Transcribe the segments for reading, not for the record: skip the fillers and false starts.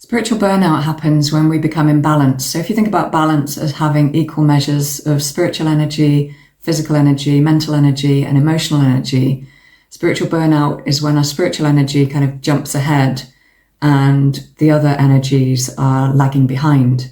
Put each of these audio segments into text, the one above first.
Spiritual burnout happens when we become imbalanced. So if you think about balance as having equal measures of spiritual energy, physical energy, mental energy, and emotional energy, spiritual burnout is when our spiritual energy kind of jumps ahead and the other energies are lagging behind.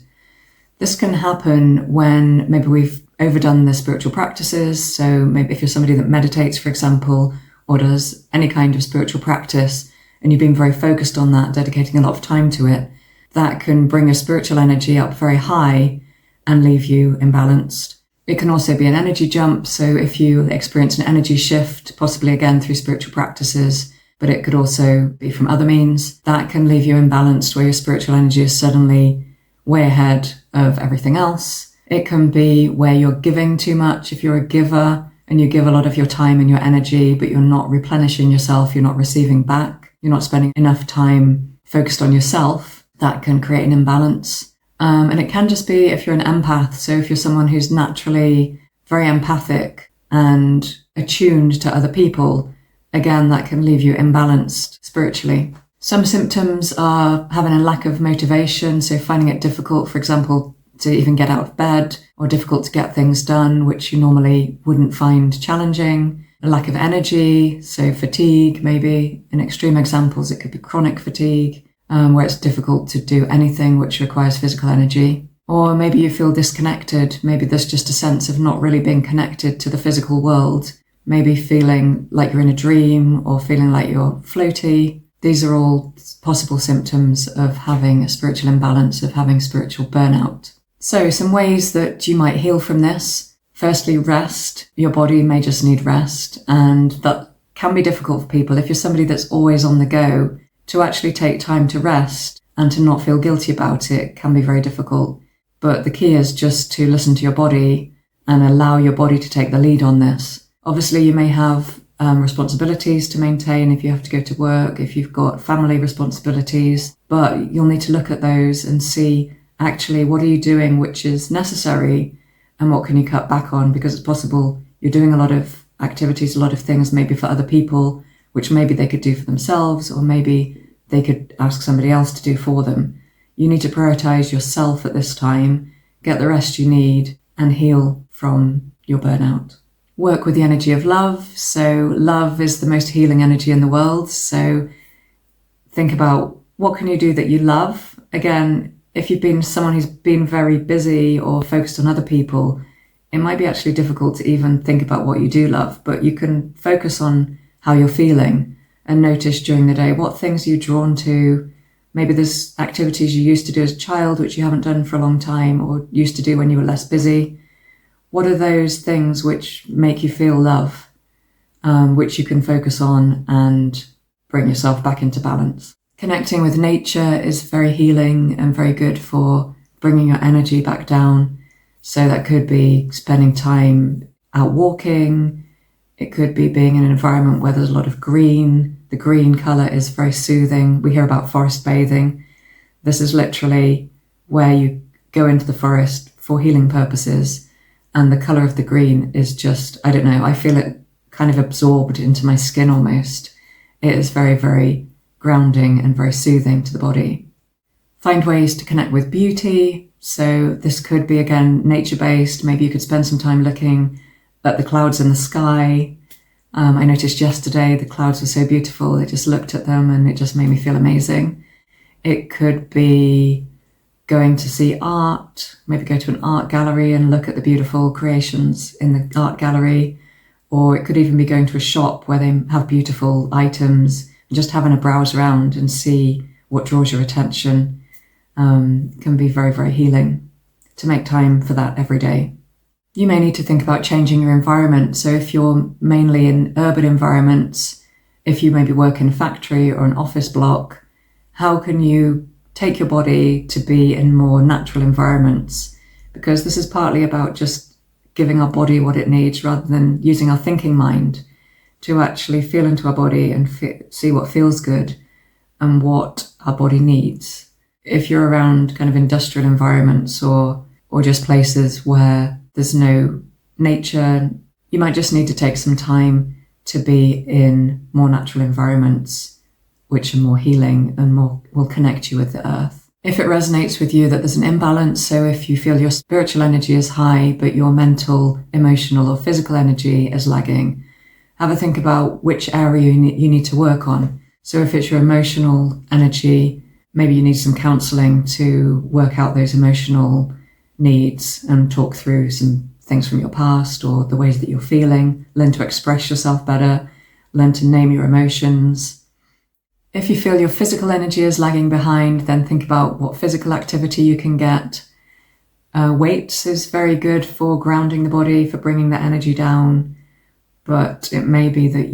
This can happen when maybe we've overdone the spiritual practices. So maybe if you're somebody that meditates, for example, or does any kind of spiritual practice, and you've been very focused on that, dedicating a lot of time to it, that can bring your spiritual energy up very high and leave you imbalanced. It can also be an energy jump. So if you experience an energy shift, possibly again through spiritual practices, but it could also be from other means, that can leave you imbalanced where your spiritual energy is suddenly way ahead of everything else. It can be where you're giving too much. If you're a giver and you give a lot of your time and your energy, but you're not replenishing yourself, you're not receiving back, you're not spending enough time focused on yourself, that can create an imbalance. And it can just be if you're an empath. So if you're someone who's naturally very empathic and attuned to other people, again, that can leave you imbalanced spiritually. Some symptoms are having a lack of motivation. So finding it difficult, for example, to even get out of bed, or difficult to get things done, which you normally wouldn't find challenging. A lack of energy, so fatigue, maybe. In extreme examples, it could be chronic fatigue, where it's difficult to do anything which requires physical energy. Or maybe you feel disconnected. Maybe there's just a sense of not really being connected to the physical world. Maybe feeling like you're in a dream, or feeling like you're floaty. These are all possible symptoms of having a spiritual imbalance, of having spiritual burnout. So some ways that you might heal from this. Firstly, rest. Your body may just need rest, and that can be difficult for people. If you're somebody that's always on the go, to actually take time to rest and to not feel guilty about it can be very difficult. But the key is just to listen to your body and allow your body to take the lead on this. Obviously, you may have responsibilities to maintain if you have to go to work, if you've got family responsibilities, but you'll need to look at those and see actually what are you doing which is necessary and what can you cut back on, because it's possible you're doing a lot of activities, a lot of things maybe for other people, which maybe they could do for themselves, or maybe they could ask somebody else to do for them. You need to prioritize yourself at this time, get the rest you need, and heal from your burnout. Work with the energy of love. So love is the most healing energy in the world. So think about what can you do that you love. Again, if you've been someone who's been very busy or focused on other people, it might be actually difficult to even think about what you do love, but you can focus on how you're feeling and notice during the day what things you're drawn to. Maybe there's activities you used to do as a child which you haven't done for a long time, or used to do when you were less busy. What are those things which make you feel love, which you can focus on and bring yourself back into balance? Connecting with nature is very healing and very good for bringing your energy back down. So that could be spending time out walking. It could be being in an environment where there's a lot of green. The green colour is very soothing. We hear about forest bathing. This is literally where you go into the forest for healing purposes, and the colour of the green is just, I don't know, I feel it kind of absorbed into my skin almost. It is very, very grounding and very soothing to the body. Find ways to connect with beauty. So this could be, again, nature-based. Maybe you could spend some time looking at the clouds in the sky. I noticed yesterday the clouds were so beautiful. I just looked at them and it just made me feel amazing. It could be going to see art, maybe go to an art gallery and look at the beautiful creations in the art gallery. Or it could even be going to a shop where they have beautiful items, and just having a browse around and see what draws your attention. Can be very, very healing to make time for that every day. You may need to think about changing your environment. So if you're mainly in urban environments, if you maybe work in a factory or an office block, how can you take your body to be in more natural environments? Because this is partly about just giving our body what it needs rather than using our thinking mind to actually feel into our body and see what feels good and what our body needs. If you're around kind of industrial environments or just places where there's no nature, you might just need to take some time to be in more natural environments which are more healing and more will connect you with the earth. If it resonates with you that there's an imbalance, so if you feel your spiritual energy is high, but your mental, emotional or physical energy is lagging, have a think about which area you need to work on. So if it's your emotional energy, maybe you need some counseling to work out those emotional needs and talk through some things from your past or the ways that you're feeling, learn to express yourself better, learn to name your emotions. If you feel your physical energy is lagging behind, then think about what physical activity you can get. Weights is very good for grounding the body, for bringing that energy down. But it may be that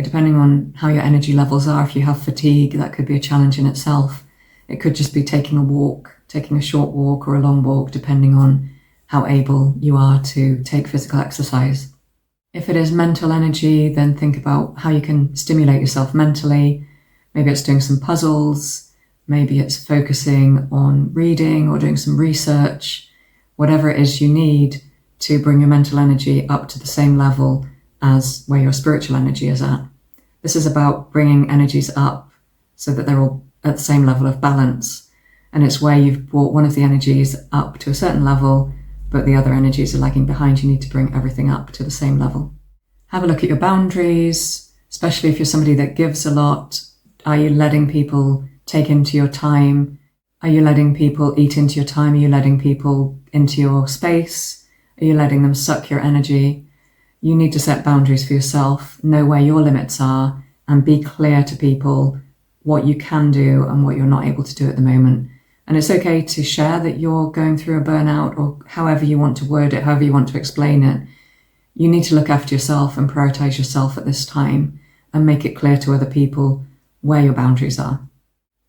depending on how your energy levels are, if you have fatigue, that could be a challenge in itself. It could just be taking a walk, taking a short walk or a long walk, depending on how able you are to take physical exercise. If it is mental energy, then think about how you can stimulate yourself mentally. Maybe it's doing some puzzles, maybe it's focusing on reading or doing some research, whatever it is you need to bring your mental energy up to the same level as where your spiritual energy is at. This is about bringing energies up so that they're all at the same level of balance. And it's where you've brought one of the energies up to a certain level, but the other energies are lagging behind. You need to bring everything up to the same level. Have a look at your boundaries, especially if you're somebody that gives a lot. Are you letting people take into your time? Are you letting people eat into your time? Are you letting people into your space? Are you letting them suck your energy? You need to set boundaries for yourself, know where your limits are, and be clear to people what you can do and what you're not able to do at the moment. And it's okay to share that you're going through a burnout, or however you want to word it, however you want to explain it. You need to look after yourself and prioritize yourself at this time and make it clear to other people where your boundaries are.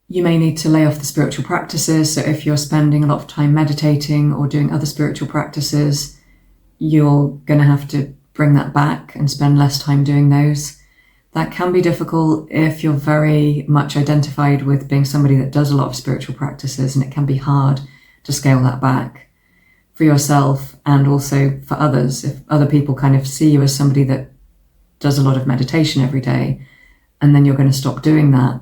You may need to lay off the spiritual practices. So if you're spending a lot of time meditating or doing other spiritual practices, you're going to have to bring that back and spend less time doing those. That can be difficult if you're very much identified with being somebody that does a lot of spiritual practices, and it can be hard to scale that back for yourself and also for others. If other people kind of see you as somebody that does a lot of meditation every day, and then you're going to stop doing that,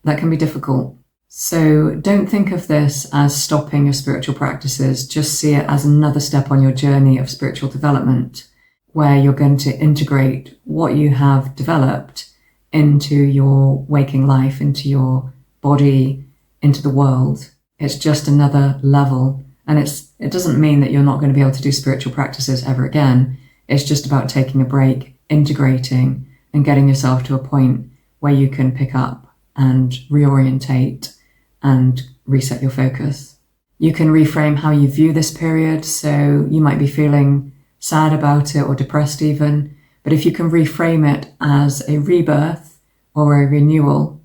that can be difficult. So don't think of this as stopping your spiritual practices. Just see it as another step on your journey of spiritual development, where you're going to integrate what you have developed into your waking life, into your body, into the world. It's just another level. And it doesn't mean that you're not going to be able to do spiritual practices ever again. It's just about taking a break, integrating, and getting yourself to a point where you can pick up and reorientate and reset your focus. You can reframe how you view this period. So you might be feeling sad about it or depressed even, but if you can reframe it as a rebirth or a renewal,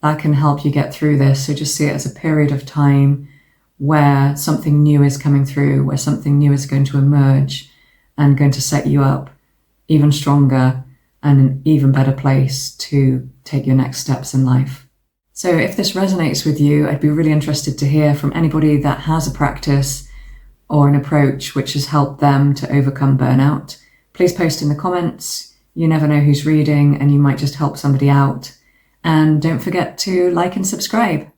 that can help you get through this. So just see it as a period of time where something new is coming through, where something new is going to emerge and going to set you up even stronger and an even better place to take your next steps in life. So if this resonates with you, I'd be really interested to hear from anybody that has a practice or an approach which has helped them to overcome burnout. Please post in the comments. You never know who's reading, and you might just help somebody out. And don't forget to like and subscribe.